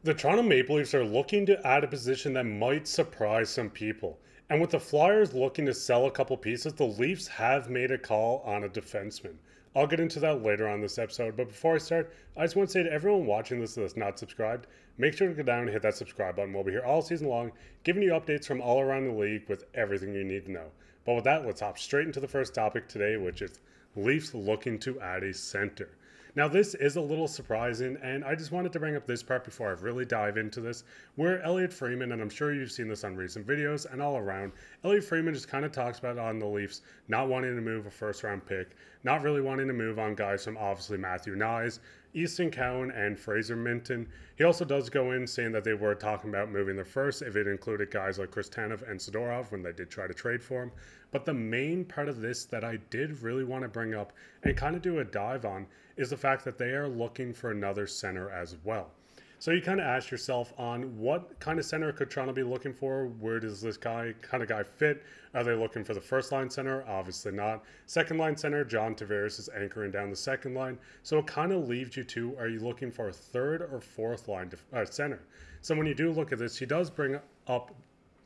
The Toronto Maple Leafs are looking to add a position that might surprise some people. And with the Flyers looking to sell a couple pieces, the Leafs have made a call on a defenseman. I'll get into that later on this episode, but before I start, I just want to say to everyone watching this that's not subscribed, make sure to go down and hit that subscribe button. We'll be here all season long, giving you updates from all around the league with everything you need to know. But with that, let's hop straight into the first topic today, which is Leafs looking to add a center. Now, this is a little surprising, and I just wanted to bring up this part before I really dive into this, where Elliot Freeman, and I'm sure you've seen this on recent videos and all around, Elliot Freeman just kind of talks about on the Leafs not wanting to move a first-round pick, not really wanting to move on guys from obviously Matthew Nyes, Easton Cowan, and Fraser Minton. He also does go in saying that they were talking about moving their first if it included guys like Chris Tanev and Sidorov when they did try to trade for him. But the main part of this that I did really want to bring up and kind of do a dive on is the fact that they are looking for another center as well. So you kind of ask yourself on what kind of center could Toronto be looking for? Where does this kind of guy fit? Are they looking for the first line center? Obviously not. Second line center, John Tavares is anchoring down the second line. So it kind of leaves you to, are you looking for a third or fourth line center? So when you do look at this, he does bring up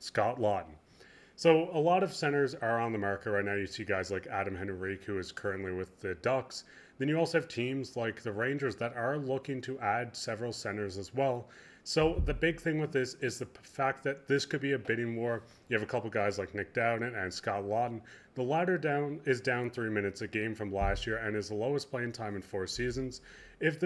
Scott Laughton. So a lot of centers are on the market right now. You see guys like Adam Henrique, who is currently with the Ducks. Then you also have teams like the Rangers that are looking to add several centers as well. So the big thing with this is the fact that this could be a bidding war. You have a couple guys like Nick Dowden and Scott Laughton. The latter is down 3 minutes a game from last year and is the lowest playing time in 4 seasons. If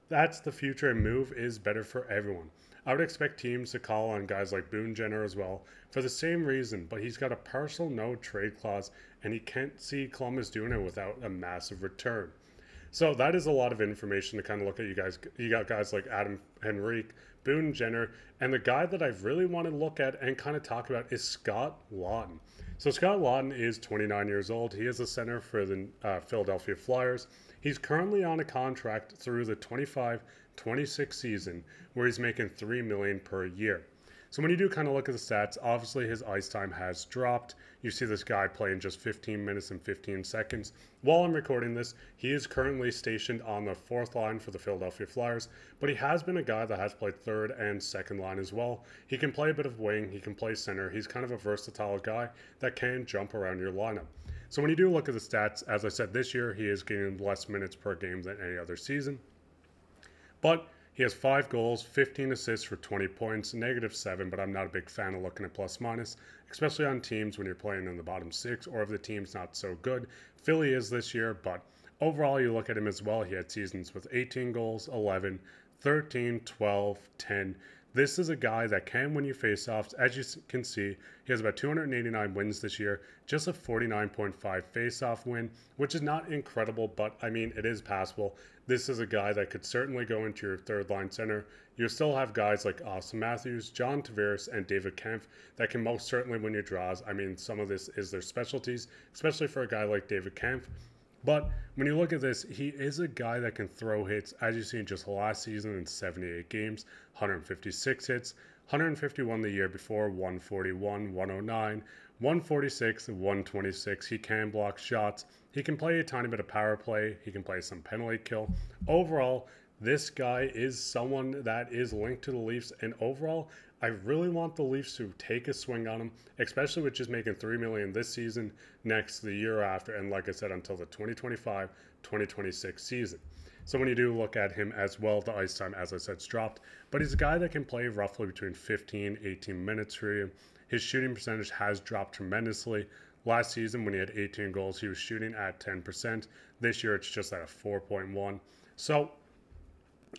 that's the future and move is better for everyone. I would expect teams to call on guys like Boone Jenner as well for the same reason, but he's got a partial no trade clause and he can't see Columbus doing it without a massive return. So that is a lot of information to kind of look at. You guys. You got guys like Adam Henrique, Boone Jenner, and the guy that I really want to look at and kind of talk about is Scott Laughton. So Scott Laughton is 29 years old. He is a center for the Philadelphia Flyers. He's currently on a contract through the 25-26 season where he's making $3 million per year. So when you do kind of look at the stats, obviously his ice time has dropped. You see this guy playing just 15 minutes and 15 seconds. While I'm recording this, he is currently stationed on the fourth line for the Philadelphia Flyers, but he has been a guy that has played third and second line as well. He can play a bit of wing, he can play center. He's kind of a versatile guy that can jump around your lineup. So when you do look at the stats, as I said, this year he is getting less minutes per game than any other season. But he has 5 goals, 15 assists for 20 points, -7, but I'm not a big fan of looking at plus minus, especially on teams when you're playing in the bottom 6 or if the team's not so good. Philly is this year, but overall you look at him as well. He had seasons with 18 goals, 11, 13, 12, 10. This is a guy that can win you faceoffs. As you can see, he has about 289 wins this year, just a 49.5 faceoff win, which is not incredible, but I mean, it is passable. This is a guy that could certainly go into your third line center. You still have guys like Austin Matthews, John Tavares, and David Kampf that can most certainly win your draws. I mean, some of this is their specialties, especially for a guy like David Kampf. But when you look at this, he is a guy that can throw hits, as you see just last season in 78 games, 156 hits, 151 the year before, 141, 109, 146, 126. He can block shots. He can play a tiny bit of power play. He can play some penalty kill. Overall, this guy is someone that is linked to the Leafs, and overall, I really want the Leafs to take a swing on him, especially with just making $3 million this season, next the year after, and like I said, until the 2025-2026 season. So when you do look at him as well, the ice time, as I said, is dropped, but he's a guy that can play roughly between 15-18 minutes for you. His shooting percentage has dropped tremendously. Last season, when he had 18 goals, he was shooting at 10%. This year, it's just at a 4.1. So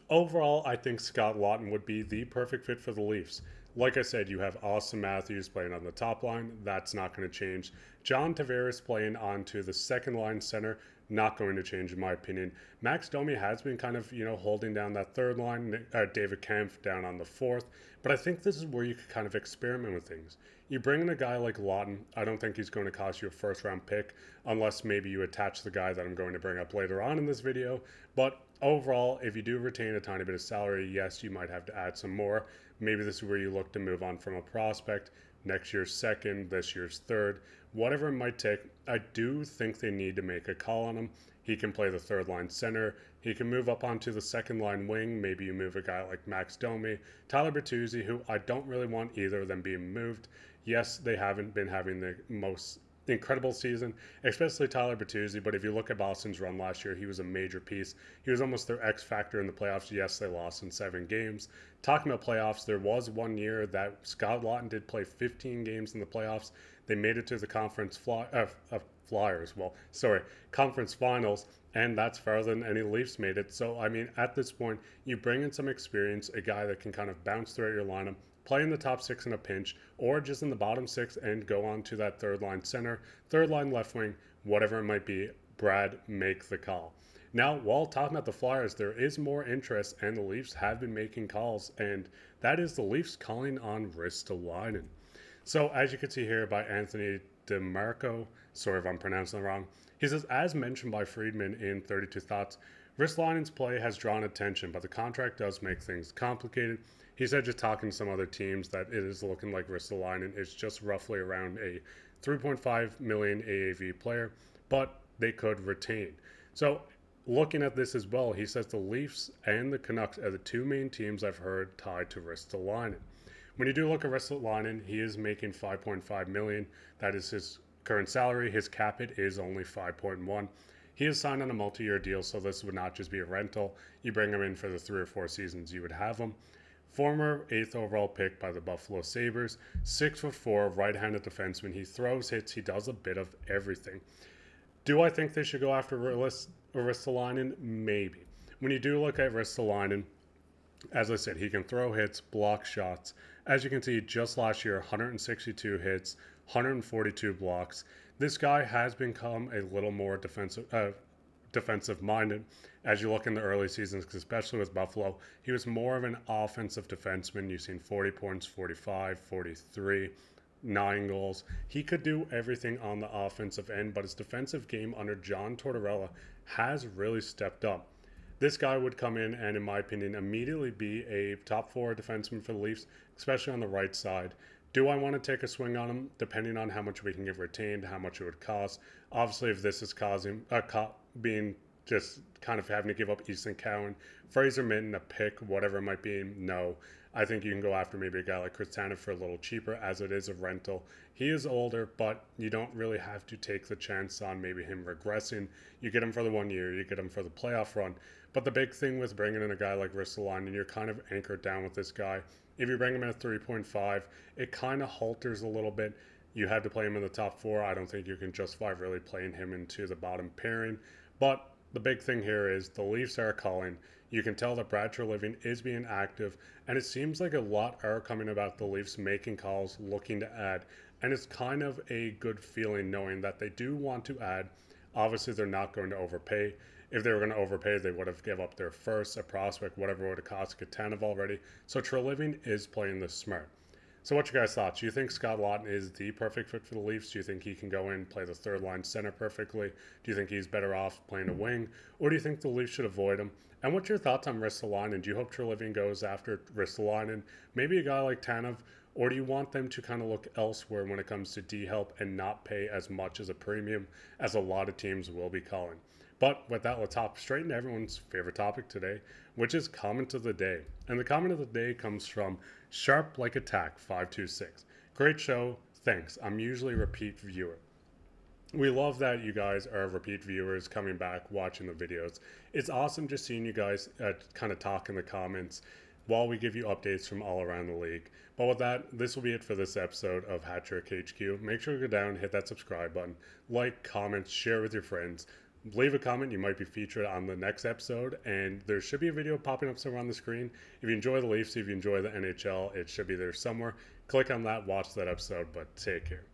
overall, I think Scott Laughton would be the perfect fit for the Leafs. Like I said, you have Austin Matthews playing on the top line. That's not going to change. John Tavares playing onto the second line center. Not going to change, in my opinion. Max Domi has been kind of, holding down that third line. David Kampf down on the fourth. But I think this is where you could kind of experiment with things. You bring in a guy like Laughton. I don't think he's going to cost you a first-round pick unless maybe you attach the guy that I'm going to bring up later on in this video. But overall, if you do retain a tiny bit of salary, yes, you might have to add some more. Maybe this is where you look to move on from a prospect. Next year's second, this year's third, whatever it might take. I do think they need to make a call on him. He can play the third line center. He can move up onto the second line wing. Maybe you move a guy like Max Domi, Tyler Bertuzzi, who I don't really want either of them being moved. Yes, they haven't been having the most incredible season, especially Tyler Bertuzzi. But if you look at Boston's run last year, he was a major piece. He was almost their X factor in the playoffs. Yes, they lost in 7 games. Talking about playoffs, there was one year that Scott Laughton did play 15 games in the playoffs. They made it to the conference conference finals, and that's farther than any Leafs made it. So, I mean, at this point, you bring in some experience, a guy that can kind of bounce throughout your lineup, play in the top 6 in a pinch, or just in the bottom 6 and go on to that third line center, third line left wing, whatever it might be. Brad, make the call. Now, while talking about the Flyers, there is more interest, and the Leafs have been making calls, and that is the Leafs calling on Ristolainen. So, as you can see here by Anthony DeMarco, sorry if I'm pronouncing it wrong, he says, as mentioned by Friedman in 32 Thoughts, Ristolainen's play has drawn attention, but the contract does make things complicated. He said, just talking to some other teams, that it is looking like Ristolainen is just roughly around a 3.5 million AAV player, but they could retain. So, looking at this as well, he says the Leafs and the Canucks are the 2 main teams I've heard tied to Ristolainen. When you do look at Ristolainen, he is making 5.5 million. That is his current salary. His cap hit is only 5.1. He is signed on a multi-year deal, so this would not just be a rental. You bring him in for the 3 or 4 seasons you would have him. Former 8th overall pick by the Buffalo Sabres, 6'4", right-handed defenseman. He throws hits. He does a bit of everything. Do I think they should go after Ristolainen? Maybe. When you do look at Ristolainen, as I said, he can throw hits, block shots. As you can see, just last year, 162 hits, 142 blocks. This guy has become a little more defensive-minded. As you look in the early seasons, especially with Buffalo, he was more of an offensive defenseman. You've seen 40 points, 45, 43, 9 goals. He could do everything on the offensive end, but his defensive game under John Tortorella has really stepped up. This guy would come in and, in my opinion, immediately be a top 4 defenseman for the Leafs, especially on the right side. Do I want to take a swing on him? Depending on how much we can get retained, how much it would cost. Obviously, if this is causing being just kind of having to give up Easton Cowan, Fraser Minton, a pick, whatever it might be, no. I think you can go after maybe a guy like Chris Tanev for a little cheaper, as it is a rental. He is older, but you don't really have to take the chance on maybe him regressing. You get him for the 1 year, you get him for the playoff run. But the big thing with bringing in a guy like Ristolainen, you're kind of anchored down with this guy. If you bring him in at 3.5, it kind of halters a little bit. You have to play him in the top 4. I don't think you can justify really playing him into the bottom pairing. But the big thing here is the Leafs are calling. You can tell that Brad Treliving is being active, and it seems like a lot are coming about the Leafs making calls, looking to add. And it's kind of a good feeling knowing that they do want to add. Obviously, they're not going to overpay. If they were going to overpay, they would have given up their first, a prospect, whatever it would have cost to get Tanev already. So Treliving is playing this smart. So what's your guys' thoughts? Do you think Scott Laughton is the perfect fit for the Leafs? Do you think he can go in, play the third line center perfectly? Do you think he's better off playing a wing? Or do you think the Leafs should avoid him? And what's your thoughts on Ristolainen? Do you hope Treliving goes after Ristolainen? Maybe a guy like Tanev? Or do you want them to kind of look elsewhere when it comes to D-help and not pay as much as a premium as a lot of teams will be calling? But with that, let's hop straight into everyone's favorite topic today, which is comment of the day. And the comment of the day comes from Sharp Like Attack 526. Great show. Thanks. I'm usually a repeat viewer. We love that you guys are repeat viewers coming back, watching the videos. It's awesome just seeing you guys kind of talk in the comments while we give you updates from all around the league. But with that, this will be it for this episode of Hat Trick HQ. Make sure to go down, hit that subscribe button, like, comment, share with your friends. Leave a comment, you might be featured on the next episode, and there should be a video popping up somewhere on the screen. If you enjoy the Leafs, if you enjoy the NHL, it should be there somewhere. Click on that, watch that episode, but take care.